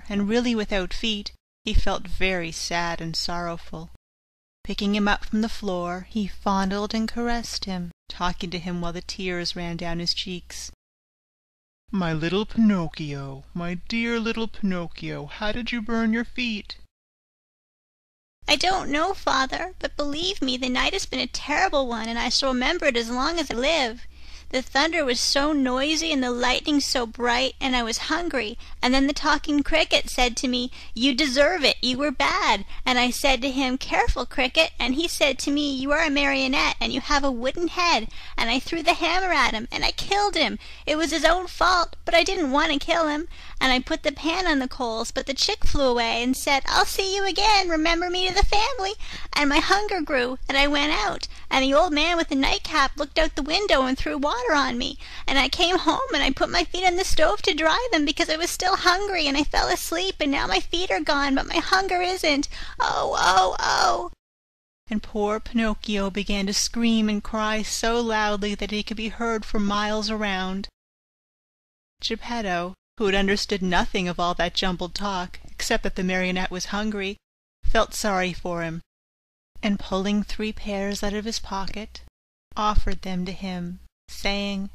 and really without feet, he felt very sad and sorrowful. Picking him up from the floor, he fondled and caressed him, talking to him while the tears ran down his cheeks. "My little Pinocchio, my dear little Pinocchio, how did you burn your feet?" "I don't know, father, but believe me, the night has been a terrible one, and I shall remember it as long as I live. The thunder was so noisy and the lightning so bright, and I was hungry, and then the talking cricket said to me, 'You deserve it, you were bad,' and I said to him, 'Careful, cricket,' and he said to me, 'You are a marionette, and you have a wooden head,' and I threw the hammer at him, and I killed him. It was his own fault, but I didn't want to kill him, and I put the pan on the coals, but the chick flew away and said, 'I'll see you again, remember me to the family,' and my hunger grew, and I went out, and the old man with the nightcap looked out the window and threw water on me, and I came home and I put my feet on the stove to dry them because I was still hungry, and I fell asleep, and now my feet are gone, but my hunger isn't. Oh, oh, oh!" And poor Pinocchio began to scream and cry so loudly that he could be heard for miles around. Geppetto, who had understood nothing of all that jumbled talk, except that the marionette was hungry, felt sorry for him, and pulling 3 pears out of his pocket, offered them to him, saying,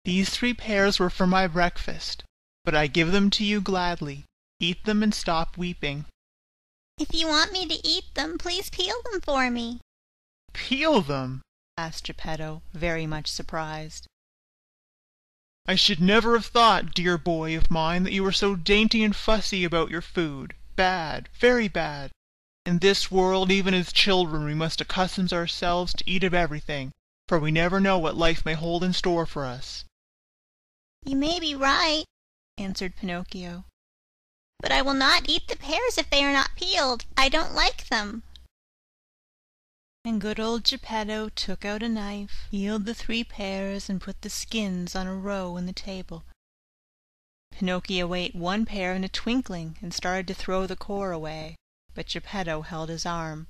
"These 3 pears were for my breakfast, but I give them to you gladly. Eat them and stop weeping." "If you want me to eat them, please peel them for me." "Peel them?" asked Geppetto, very much surprised. "I should never have thought, dear boy of mine, that you were so dainty and fussy about your food. Bad, very bad. In this world, even as children, we must accustom ourselves to eat of everything, for we never know what life may hold in store for us." "You may be right," answered Pinocchio, "but I will not eat the pears if they are not peeled. I don't like them." And good old Geppetto took out a knife, peeled the 3 pears, and put the skins on a row on the table. Pinocchio ate 1 pear in a twinkling and started to throw the core away, but Geppetto held his arm.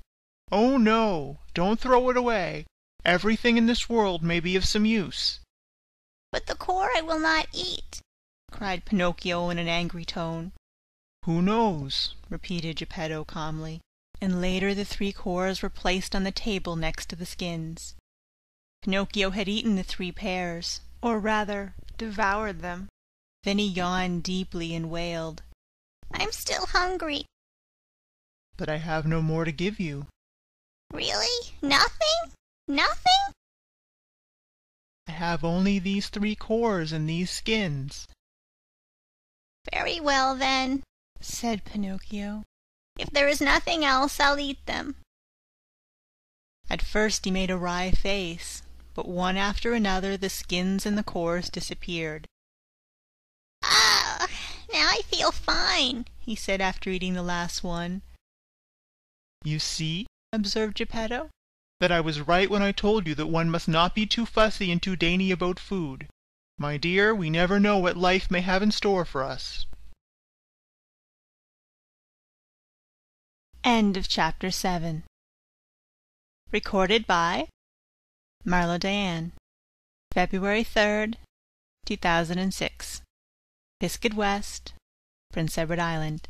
"Oh no, don't throw it away. Everything in this world may be of some use." "But the core I will not eat," cried Pinocchio in an angry tone. "Who knows?" repeated Geppetto calmly, and later the 3 cores were placed on the table next to the skins. Pinocchio had eaten the 3 pears, or rather devoured them. Then he yawned deeply and wailed, "I'm still hungry." "But I have no more to give you." "Really? Nothing? Nothing?" "I have only these 3 cores and these skins." "Very well, then," said Pinocchio. "If there is nothing else, I'll eat them." At first he made a wry face, but one after another the skins and the cores disappeared. "Ah, now I feel fine," he said after eating the last one. "You see," observed Geppetto, "that I was right when I told you that one must not be too fussy and too dainty about food. My dear, we never know what life may have in store for us." End of Chapter 7. Recorded by Marlo Diane, February 3rd, 2006. Biscuit West, Prince Edward Island.